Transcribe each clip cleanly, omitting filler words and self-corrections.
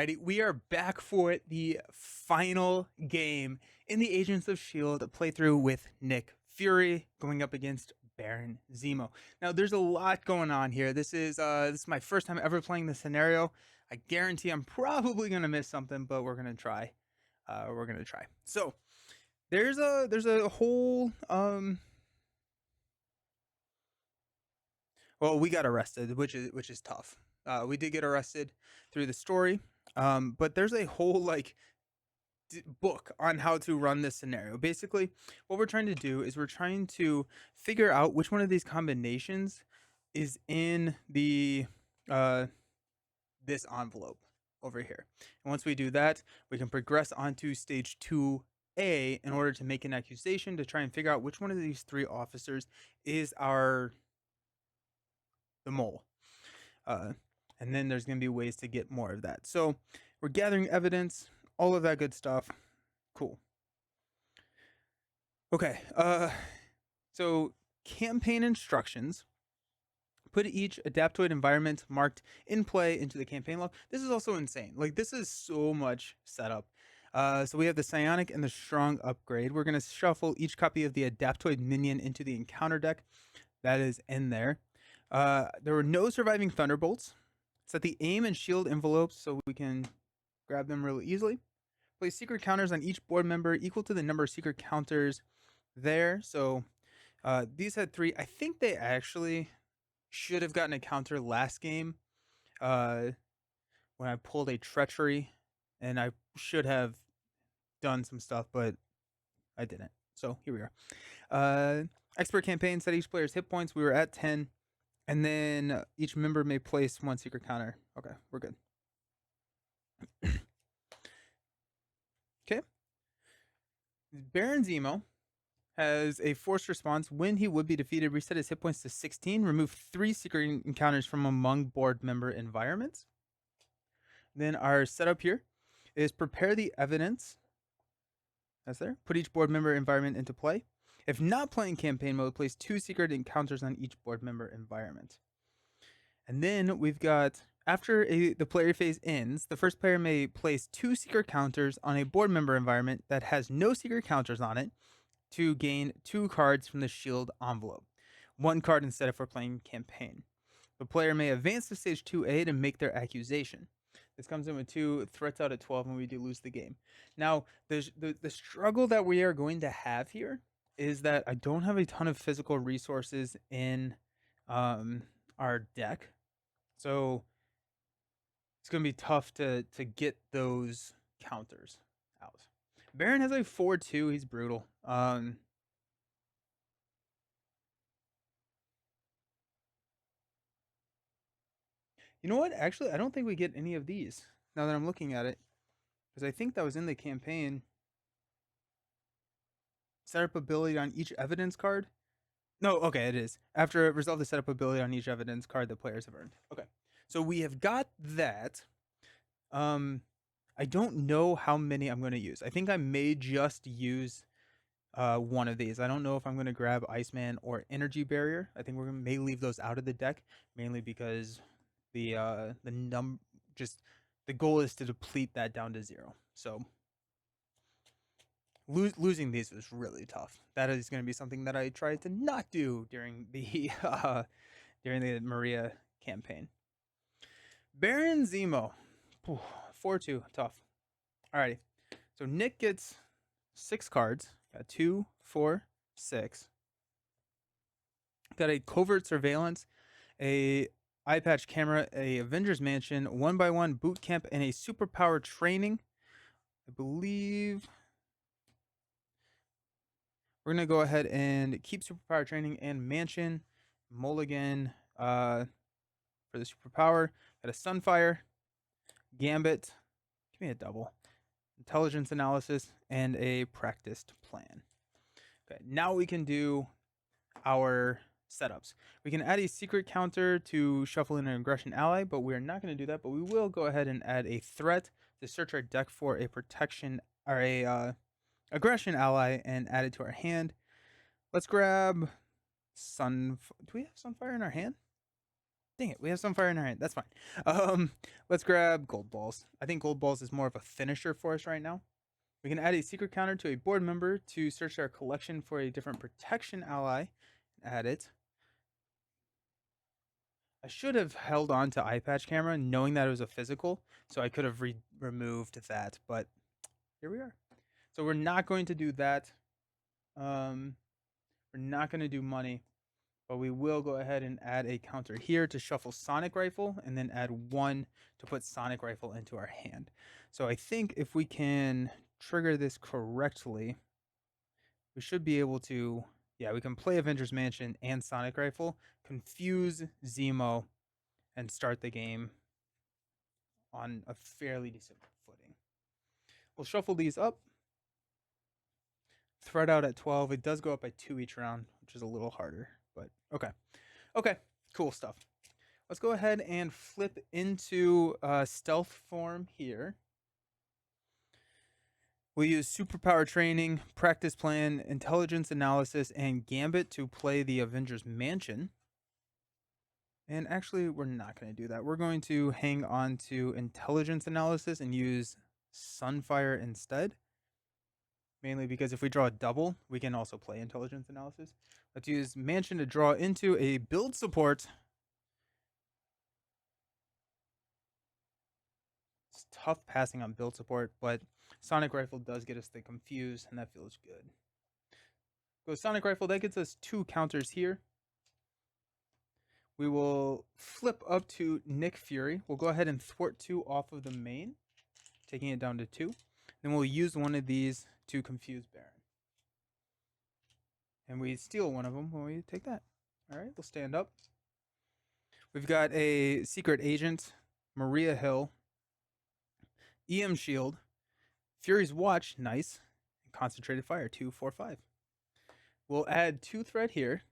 Alrighty, we are back for the final game in the Agents of S.H.I.E.L.D. playthrough with Nick Fury going up against Baron Zemo. Now, there's a lot going on here. This is my first time ever playing this scenario. I guarantee I'm probably gonna miss something, but we're gonna try. So there's a whole well, we got arrested, which is tough. We did get arrested through the story, but there's a whole book on how to run this scenario. Basically, what we're trying to do is we're trying to figure out which one of these combinations is in the this envelope over here. And once we do that, we can progress onto stage 2A in order to make an accusation to try and figure out which one of these three officers is the mole. And then there's going to be ways to get more of that. So we're gathering evidence, all of that good stuff. Cool. Okay. So campaign instructions. Put each adaptoid environment marked in play into the campaign log. This is also insane. Like, this is so much setup. So we have the psionic and the strong upgrade. We're going to shuffle each copy of the adaptoid minion into the encounter deck. That is in there. There were no surviving thunderbolts. Set the aim and shield envelopes so we can grab them really easily. Place secret counters on each board member equal to the number of secret counters there. So these had 3. I think they actually should have gotten a counter last game when I pulled a treachery, and I should have done some stuff, but I didn't. So here we are. Expert campaign set each player's hit points. We were at 10. And then each member may place 1 secret counter. Okay, we're good. Okay. Baron Zemo has a forced response. When he would be defeated, reset his hit points to 16. Remove 3 secret encounters from among board member environments. Then our setup here is prepare the evidence. That's there. Put each board member environment into play. If not playing campaign mode, place 2 secret encounters on each board member environment. And then we've got, after the player phase ends, the first player may place 2 secret counters on a board member environment that has no secret counters on it to gain 2 cards from the shield envelope. 1 card instead if we're playing campaign. The player may advance to stage 2A to make their accusation. This comes in with 2 threats out of 12 when we do lose the game. Now, the struggle that we are going to have here is that I don't have a ton of physical resources in our deck. So it's going to be tough to get those counters out. Baron has a 4-2. He's brutal. You know what? Actually, I don't think we get any of these now that I'm looking at it, because I think that was in the campaign. Setup ability on each evidence card. No, okay, it is. After resolve the setup ability on each evidence card the players have earned. Okay, so we have got that. I don't know how many I'm going to use. I think I may just use one of these. I don't know if I'm going to grab Iceman or Energy Barrier. I think may leave those out of the deck, mainly because the goal is to deplete that down to 0. So losing these is really tough. That is going to be something that I tried to not do during the Maria campaign. Baron Zemo, 4-2, tough. Alrighty, so Nick gets 6 cards. Got 2, 4, 6. Got a covert surveillance, a eye patch camera, a Avengers Mansion, 1x1 boot camp, and a superpower training. I believe we're gonna go ahead and keep superpower training and mansion. Mulligan for the superpower. Got a Sunfire, Gambit. Give me a double. Intelligence analysis and a practiced plan. Okay, now we can do our setups. We can add a secret counter to shuffle in an aggression ally, but we're not going to do that. But we will go ahead and add a threat to search our deck for a protection or a aggression ally and add it to our hand. Let's grab Do we have Sunfire in our hand? Dang it, we have some fire in our hand. That's fine. Let's grab gold balls. I think gold balls is more of a finisher for us right now. We can add a secret counter to a board member to search our collection for a different protection ally. Add it. I should have held on to eye patch camera knowing that it was a physical, so I could have removed that, but here we are. So we're not going to do that. We're not going to do money, but we will go ahead and add a counter here to shuffle Sonic Rifle and then add 1 to put Sonic Rifle into our hand. So I think if we can trigger this correctly, we should be able to, yeah, we can play Avengers Mansion and Sonic Rifle, confuse Zemo, and start the game on a fairly decent footing. We'll shuffle these up. Thread out at 12. It does go up by 2 each round, which is a little harder, but okay. Okay, cool stuff. Let's go ahead and flip into stealth form here. We'll use superpower training, practice plan, intelligence analysis, and gambit to play the Avengers Mansion. And actually, we're not going to do that. We're going to hang on to intelligence analysis and use Sunfire instead. Mainly because if we draw a double, we can also play intelligence analysis. Let's use Mansion to draw into a build support. It's tough passing on build support, but Sonic Rifle does get us the confuse, and that feels good. Go Sonic Rifle, that gets us 2 counters here. We will flip up to Nick Fury. We'll go ahead and thwart 2 off of the main, taking it down to 2. Then we'll use one of these to confuse Baron. And we steal one of them when we take that. All right, we'll stand up. We've got a secret agent, Maria Hill, EM Shield, Fury's Watch, nice, and Concentrated Fire, 2, 4, 5. We'll add 2 threat here.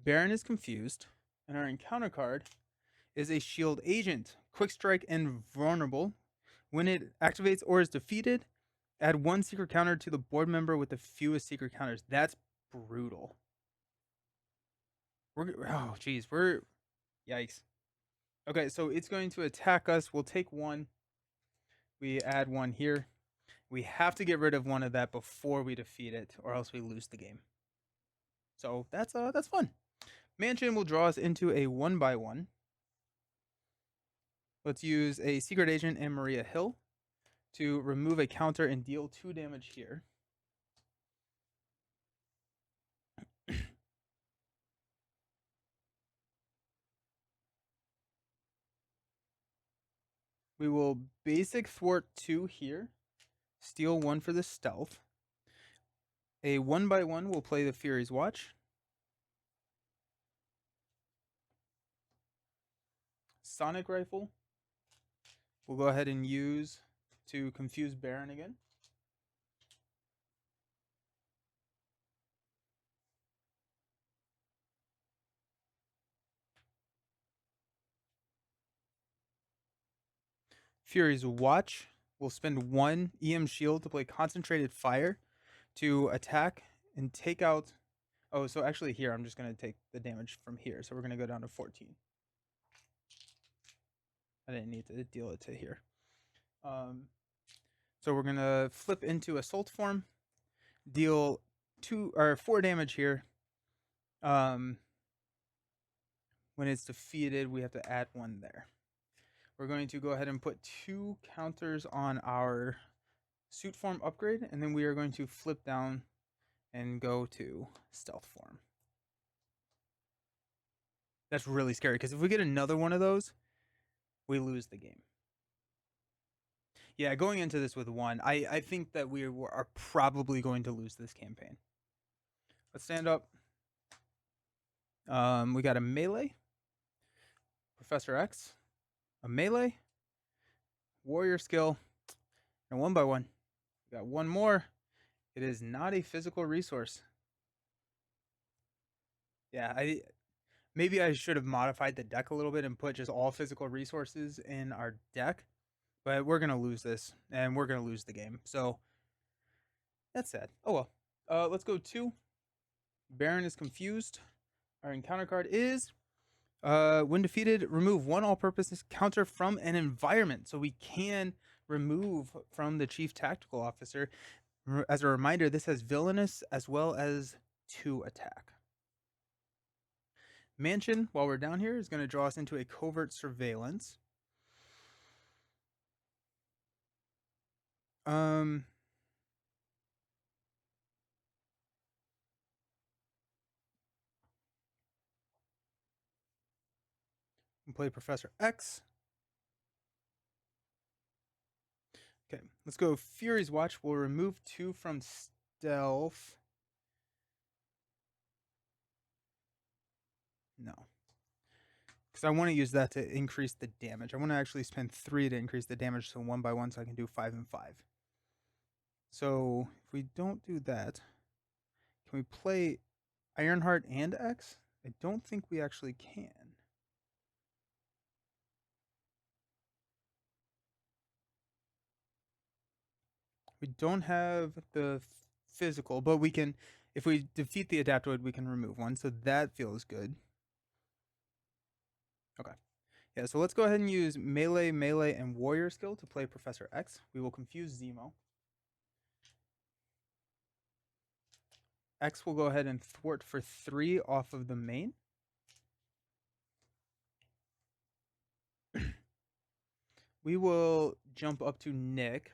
Baron is confused, and our encounter card is a Shield agent, Quick Strike and Vulnerable. When it activates or is defeated, add 1 secret counter to the board member with the fewest secret counters. That's brutal. Oh, geez, yikes. Okay, so it's going to attack us. We'll take 1. We add 1 here. We have to get rid of 1 of that before we defeat it, or else we lose the game. So that's fun. Mansion will draw us into a 1x1. Let's use a secret agent and Maria Hill to remove a counter and deal 2 damage here. We will basic thwart 2 here, steal 1 for the stealth. A 1x1 will play the Fury's Watch. Sonic Rifle we'll go ahead and use to confuse Baron again. Fury's Watch will spend 1 EM Shield to play Concentrated Fire to attack and take out. Oh, so actually here I'm just going to take the damage from here. So we're going to go down to 14. I didn't need to deal it to here. So we're going to flip into Assault form, deal 2 or 4 damage here. When it's defeated, we have to add 1 there. We're going to go ahead and put 2 counters on our suit form upgrade, and then we are going to flip down and go to stealth form. That's really scary, because if we get another one of those, we lose the game. Yeah, going into this with 1, I think that we are probably going to lose this campaign. Let's stand up. We got a melee, Professor X, a melee, warrior skill, and 1x1. We got 1 more. It is not a physical resource. Yeah, maybe I should have modified the deck a little bit and put just all physical resources in our deck. But we're going to lose this, and we're going to lose the game. So, that's sad. Oh well. Let's go 2. Baron is confused. Our encounter card is When defeated, remove one all-purpose counter from an environment. So we can remove from the chief tactical officer. As a reminder, this has villainous as well as 2 attack. Mansion, while we're down here, is going to draw us into a covert surveillance. Play Professor X. Okay, let's go Fury's Watch. We'll remove 2 from stealth. No. Because I want to use that to increase the damage. I want to actually spend 3 to increase the damage to 1 by 1 so I can do 5 and 5. So if we don't do that, can we play Ironheart and X? I don't think we actually can. We don't have the physical, but we can, if we defeat the Adaptoid, we can remove 1. So that feels good. Okay. Yeah, so let's go ahead and use Melee, and Warrior skill to play Professor X. We will confuse Zemo. X will go ahead and thwart for 3 off of the main. We will jump up to Nick.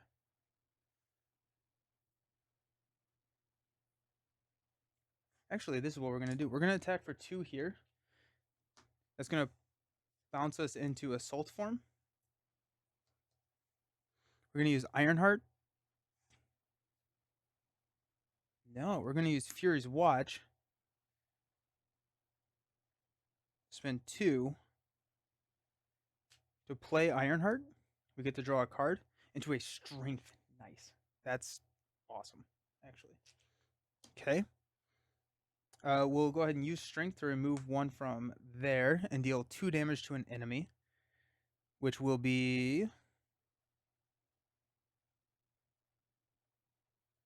Actually, this is what we're going to do. We're going to attack for 2 here. That's going to bounce us into Assault form. We're going to use Ironheart. No, we're going to use Fury's Watch. Spend 2 to play Ironheart. We get to draw a card into a Strength. Nice. That's awesome, actually. Okay. We'll go ahead and use Strength to remove 1 from there and deal 2 damage to an enemy, which will be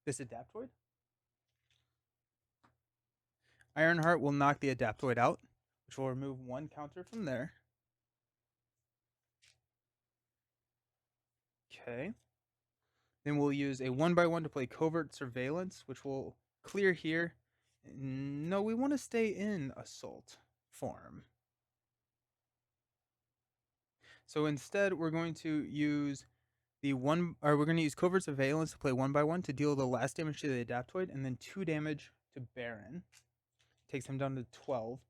this Adaptoid. Ironheart will knock the Adaptoid out, which will remove 1 counter from there. Okay. Then we'll use a 1 by 1 to play Covert Surveillance, which will clear here. No, we want to stay in Assault form. So instead, we're going to use we're going to use Covert Surveillance to play 1 by 1 to deal the last damage to the Adaptoid, and then 2 damage to Baron. Takes him down to 12.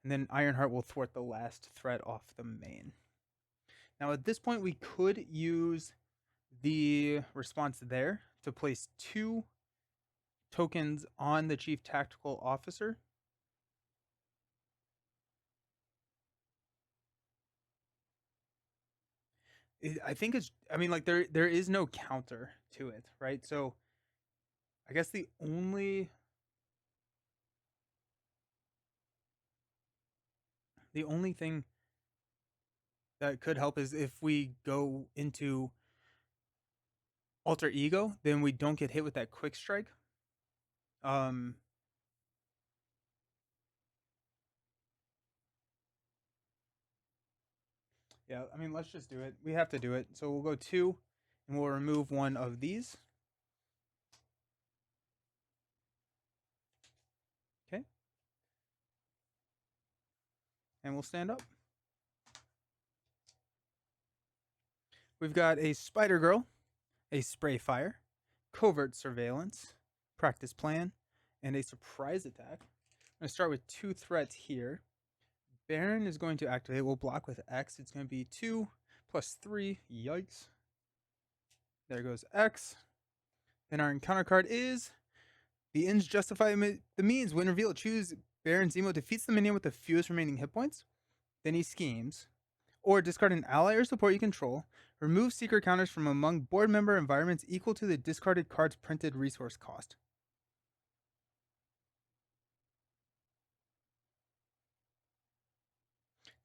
And then Ironheart will thwart the last threat off the main. Now at this point, we could use the response there to place 2 tokens on the Chief Tactical Officer. I think it's, I mean, like there is no counter to it, right? So I guess the only thing that could help is if we go into Alter Ego, then we don't get hit with that quick strike. Yeah, I mean, let's just do it. We have to do it. So we'll go 2, and we'll remove 1 of these. Okay. And we'll stand up. We've got a Spider Girl, a Spray Fire, Covert Surveillance, Practice Plan, and a Surprise Attack. I'm going to start with 2 threats here. Baron is going to activate. We'll block with X. It's going to be 2 plus 3. Yikes. There goes X. Then our encounter card is the ends justify the means. When revealed, choose Baron Zemo defeats the minion with the fewest remaining hit points. Then he schemes. Or discard an ally or support you control. Remove secret counters from among board member environments equal to the discarded card's printed resource cost.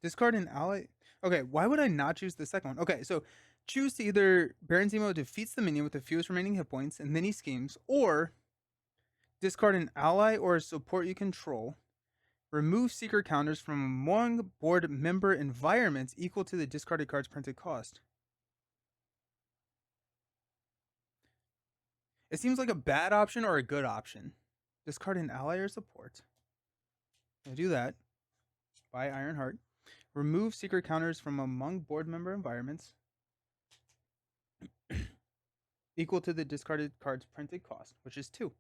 Discard an ally. Okay, why would I not choose the second one? Okay, so choose to either Baron Zemo defeats the minion with the fewest remaining hit points and then he schemes, or discard an ally or a support you control. Remove secret counters from among board member environments equal to the discarded card's printed cost. It seems like a bad option or a good option. Discard an ally or support. I'll do that. Buy Ironheart. Remove secret counters from among board member environments equal to the discarded card's printed cost, which is 2.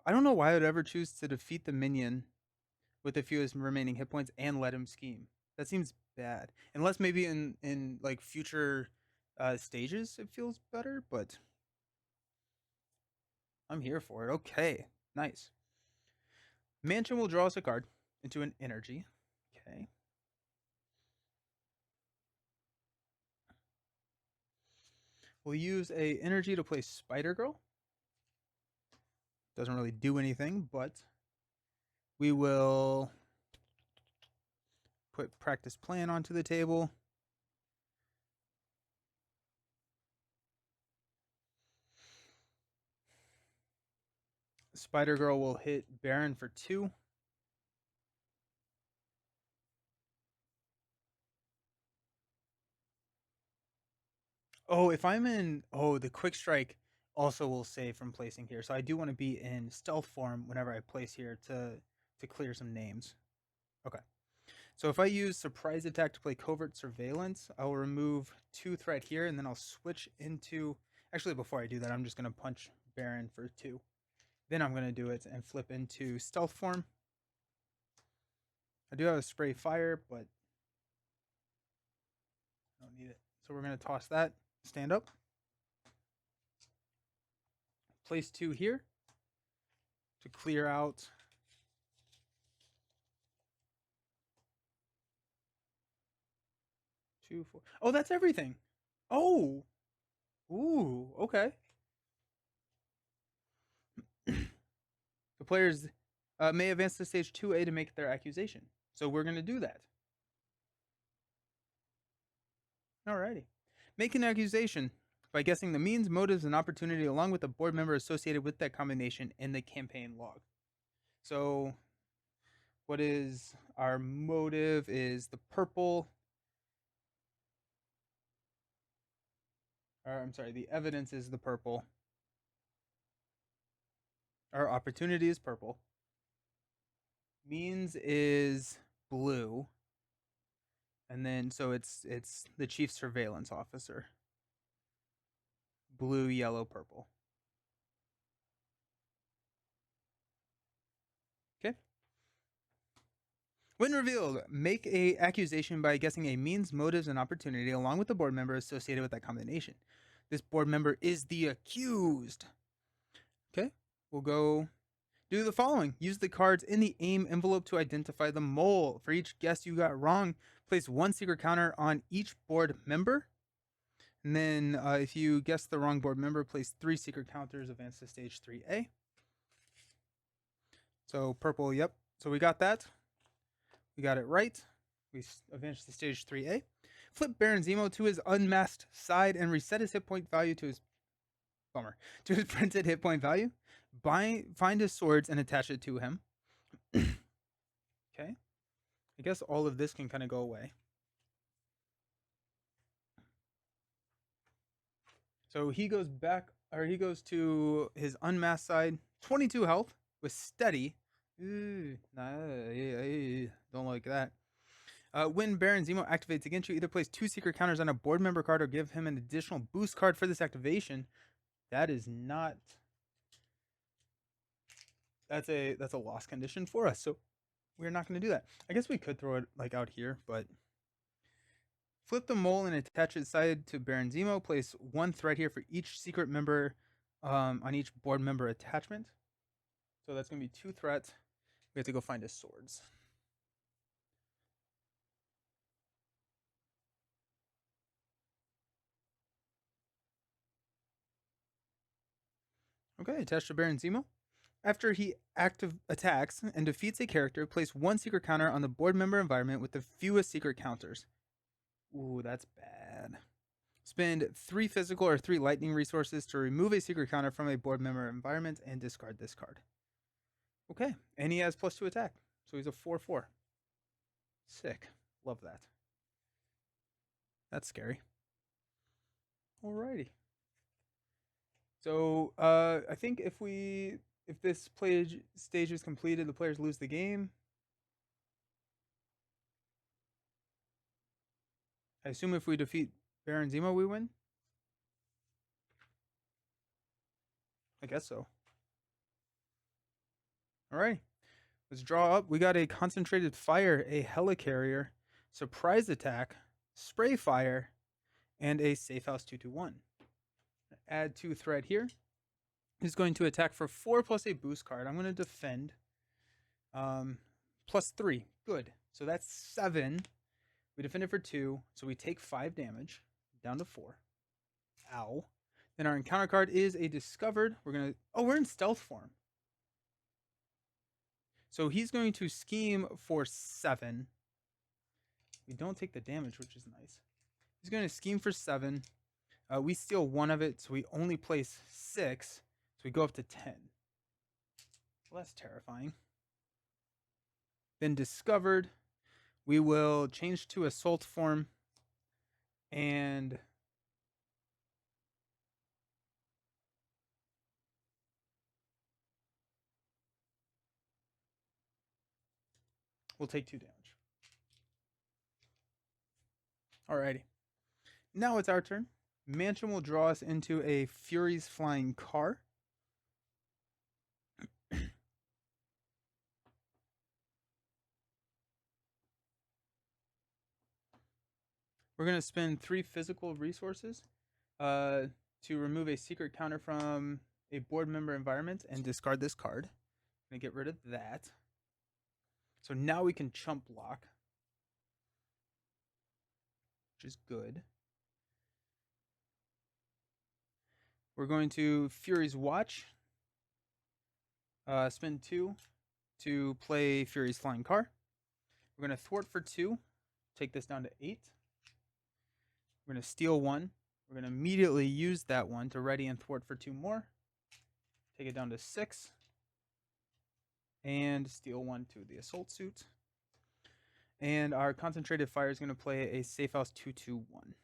I don't know why I would ever choose to defeat the minion with the fewest remaining hit points and let him scheme. That seems bad. Unless maybe in like future stages it feels better, but I'm here for it. Okay, nice. Mansion will draw us a card into an energy. Okay. We'll use a energy to play Spider Girl. Doesn't really do anything, but we will put Practice Plan onto the table. Spider Girl will hit Baron for 2. Oh, if I'm in... Oh, the Quick Strike also will save from placing here. So I do want to be in stealth form whenever I place here to clear some names. Okay. So if I use Surprise Attack to play Covert Surveillance, I will remove 2 threat here, and then I'll switch into... Actually, before I do that, I'm just going to punch Baron for 2. Then I'm going to do it and flip into stealth form. I do have a Spray Fire, but I don't need it. So we're going to toss that. Stand up. Place 2 here to clear out 2, 4. Oh, that's everything. Oh. Ooh, okay. The players may advance to stage 2A to make their accusation. So we're going to do that. Alrighty. Make an accusation by guessing the means, motives, and opportunity along with the board member associated with that combination in the campaign log. So what is our motive is the purple. Or, I'm sorry, the evidence is the purple. Our opportunity is purple. Means is blue. And then so it's the chief surveillance officer. Blue, yellow, purple. Okay. When revealed, make a accusation by guessing a means, motives, and opportunity along with the board member associated with that combination. This board member is the accused. Okay. We'll go do the following. Use the cards in the aim envelope to identify the mole. For each guess you got wrong, place 1 secret counter on each board member. And then if you guess the wrong board member, place 3 secret counters, advance to stage 3A. So purple, yep. So we got that. We got it right. We advanced to stage 3A. Flip Baron Zemo to his unmasked side and reset his hit point value to his... Bummer. To his printed hit point value. Find his swords and attach it to him. Okay. I guess all of this can kind of go away. So he goes back, or he goes to his unmasked side. 22 health with steady. Don't like that. When Baron Zemo activates against you, either place 2 secret counters on a board member card or give him an additional boost card for this activation. That is not... That's a loss condition for us, so we're not going to do that. I guess we could throw it like out here, but flip the mole and attach its side to Baron Zemo. Place 1 threat here for each secret member on each board member attachment. So that's going to be 2 threats. We have to go find his swords. Okay, attached to Baron Zemo. After he attacks and defeats a character, place 1 secret counter on the board member environment with the fewest secret counters. Ooh, that's bad. Spend 3 physical or 3 lightning resources to remove a secret counter from a board member environment and discard this card. Okay, and he has +2 attack, so he's a 4/4. Sick. Love that. That's scary. Alrighty. So I think if this stage is completed, the players lose the game. I assume if we defeat Baron Zemo, we win. I guess so. All right, let's draw up. We got a concentrated fire, a helicarrier, surprise attack, spray fire, and a safe house 2/2/1. Add 2 threat here. He's going to attack for 4 plus a boost card. I'm going to defend. +3. Good. So that's 7. We defended for 2, so we take 5 damage, down to 4. Ow. Then our encounter card is a discovered. We're in stealth form. So he's going to scheme for 7. We don't take the damage, which is nice. He's going to scheme for 7. We steal 1 of it, so we only place 6. So we go up to 10. Well, that's terrifying. Then discovered. We will change to assault form and we'll take 2 damage. Alrighty. Now it's our turn. Mansion will draw us into a Fury's Flying Car. We're going to spend 3 physical resources to remove a secret counter from a board member environment and discard this card. I'm going to get rid of that. So now we can chump block, which is good. We're going to Fury's Watch. Spend 2 to play Fury's Flying Car. We're going to thwart for 2. Take this down to 8. We're going to steal 1. We're going to immediately use that 1 to ready and thwart for 2 more. Take it down to 6. And steal 1 to the assault suit. And our concentrated fire is going to play a safe house 2/2/1.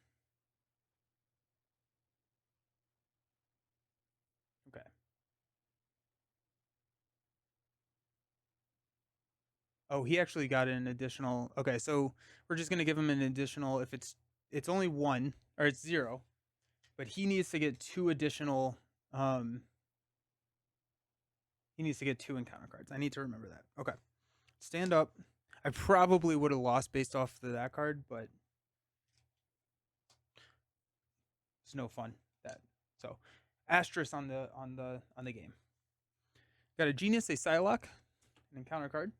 Okay. Oh, he actually got an additional. Okay, so we're just going to give him an additional if it's only 1 or it's 0, but he needs to get 2 additional he needs to get 2 encounter cards. I need to remember that. Okay. Stand up. I probably would have lost based off of that card, but it's no fun that. So, asterisk on the game. Got a Genius, a Psylocke, an encounter card.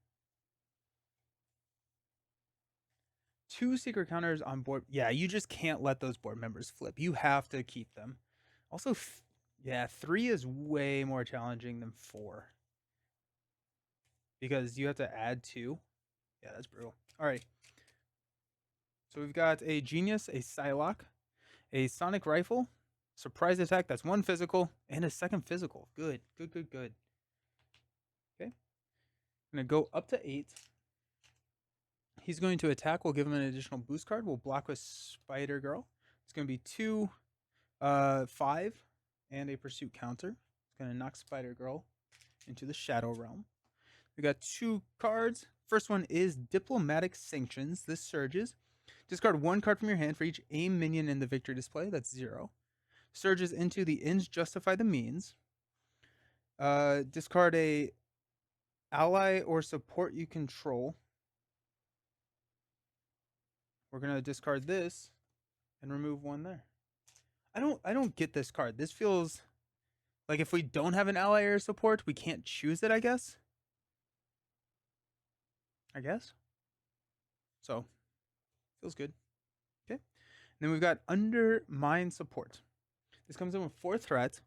2 secret counters on board. Yeah, you just can't let those board members flip. You have to keep them. Also, yeah, 3 is way more challenging than 4. Because you have to add 2. Yeah, that's brutal. All right. So we've got a Genius, a Psylocke, a Sonic Rifle, surprise attack. That's 1 physical, and a 2nd physical. Good, good, good, good. Okay. I'm going to go up to 8. He's going to attack. We'll give him an additional boost card. We'll block with Spider Girl. It's going to be 2, 5, and a pursuit counter. It's going to knock Spider Girl into the Shadow Realm. We got 2 cards. First one is Diplomatic Sanctions. This surges. Discard 1 card from your hand for each aim minion in the victory display. That's 0. Surges into the ends justify the means. Discard a ally or support you control. We're gonna discard this and remove 1 there. I don't get this card. This feels like if we don't have an ally or support, we can't choose it, I guess. So, feels good. Okay. And then we've got Undermine Support. This comes in with 4 threat.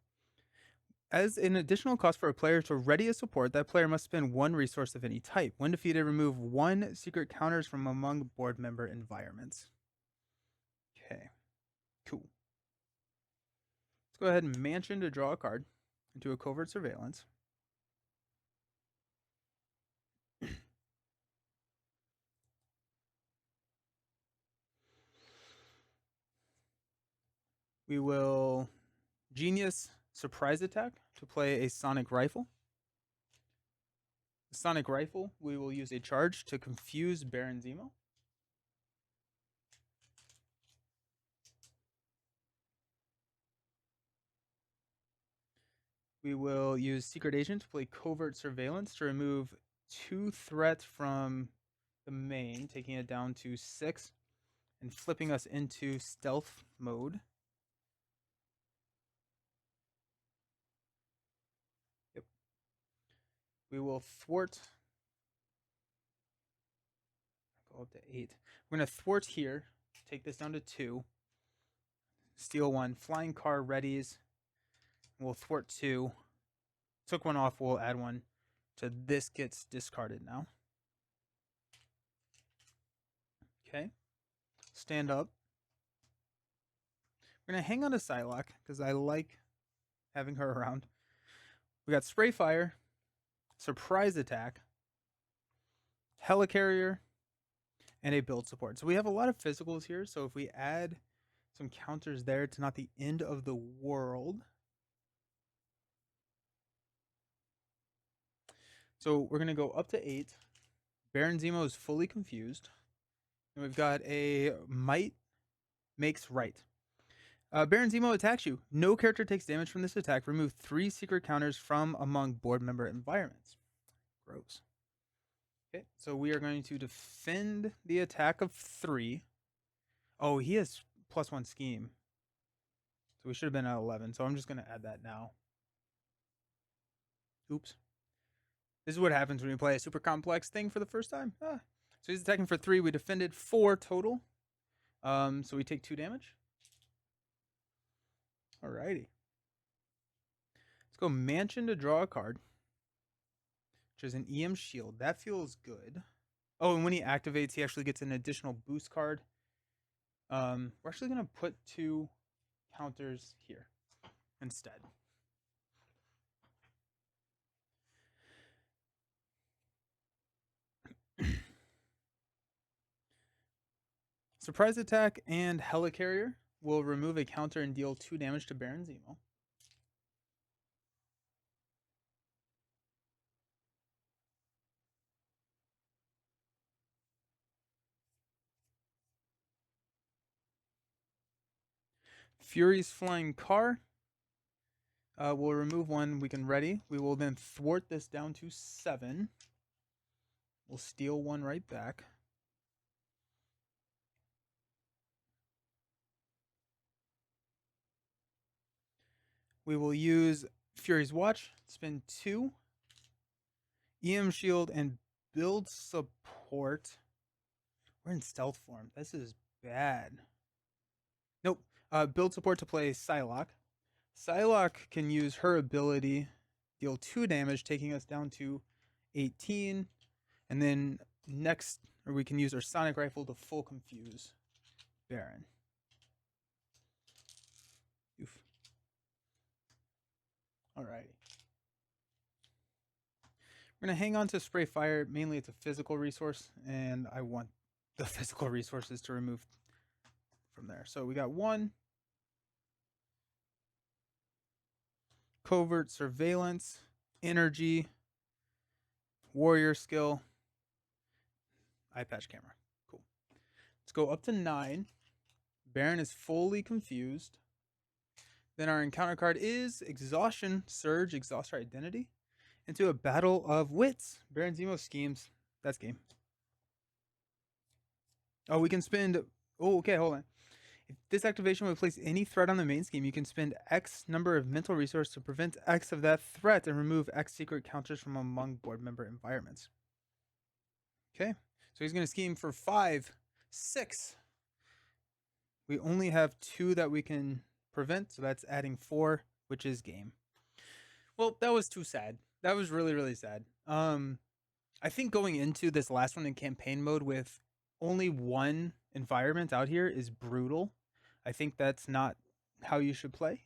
As an additional cost for a player to ready a support, that player must spend 1 resource of any type. When defeated, remove 1 secret counters from among board member environments. Okay. Cool. Let's go ahead and mansion to draw a card into a covert surveillance. We will Genius Surprise Attack to play a Sonic Rifle. The Sonic Rifle, we will use a charge to confuse Baron Zemo. We will use Secret Agent to play Covert Surveillance to remove 2 threat from the main, taking it down to 6 and flipping us into stealth mode. Yep. We will thwart. Go up to 8. We're going to thwart here, take this down to 2. Steal 1. Flying car readies. We'll thwart 2. Took 1 off, we'll add 1. So this gets discarded now. Okay. Stand up. We're going to hang on to Psylocke because I like having her around. We got Spray Fire, Surprise Attack, Helicarrier, and a build support. So we have a lot of physicals here. So if we add some counters there, it's not the end of the world. So we're going to go up to 8. Baron Zemo is fully confused. And we've got a Might Makes Right. Baron Zemo attacks you. No character takes damage from this attack. Remove 3 secret counters from among board member environments. Gross. Okay, so we are going to defend the attack of 3. Oh, he has +1 scheme. So we should have been at 11. So I'm just going to add that now. Oops. This is what happens when you play a super complex thing for the first time. So he's attacking for 3. We defended 4 total. So we take 2 damage. Alrighty. Let's go Mansion to draw a card, which is an EM Shield. That feels good. Oh, and when he activates, he actually gets an additional boost card. We're actually going to put 2 counters here instead. Surprise Attack and Helicarrier will remove a counter and deal 2 damage to Baron Zemo. Fury's Flying Car will remove 1. We can ready. We will then thwart this down to 7. We'll steal 1 right back. We will use Fury's Watch, spend 2. EM Shield and build support. We're in stealth form. This is bad. Nope. Build support to play Psylocke. Psylocke can use her ability, deal 2 damage, taking us down to 18. And then next, or we can use our Sonic Rifle to full confuse Baron. Oof. Alrighty. We're going to hang on to Spray Fire. Mainly it's a physical resource, and I want the physical resources to remove from there. So we got 1. Covert Surveillance, Energy, Warrior Skill, Eye Patch Camera. Cool. Let's go up to 9. Baron is fully confused. Then our encounter card is Exhaustion, Surge, Exhaust our Identity into a Battle of Wits. Baron Zemo schemes. That's game. Oh, we can spend. Oh, okay, hold on. If this activation would place any threat on the main scheme, you can spend X number of mental resource to prevent X of that threat and remove X secret counters from among board member environments. Okay, so he's going to scheme for 5, 6. We only have 2 that we can prevent, so that's adding 4, which is game. Well, that was too sad. That was really, really sad. I think going into this last one in campaign mode with only 1 environment out here is brutal. I think that's not how you should play.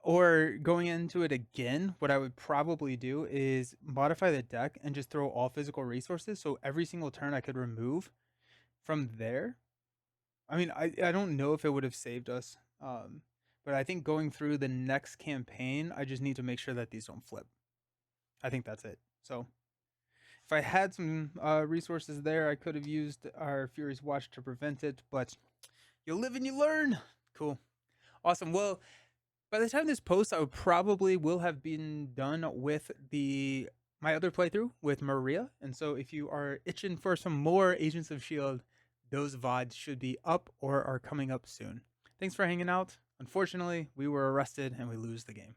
Or going into it again, what I would probably do is modify the deck and just throw all physical resources. So every single turn I could remove from there. I mean, I don't know if it would have saved us. But I think going through the next campaign, I just need to make sure that these don't flip. I think that's it. So if I had some resources there, I could have used our Fury's Watch to prevent it. But you live and you learn. Cool. Awesome. Well, by the time this posts, I would probably will have been done with my other playthrough with Maria. And so if you are itching for some more Agents of S.H.I.E.L.D., those VODs should be up or are coming up soon. Thanks for hanging out. Unfortunately, we were arrested and we lose the game.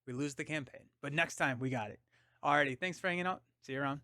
We lose the campaign. But next time, we got it. Alrighty, thanks for hanging out. See you around.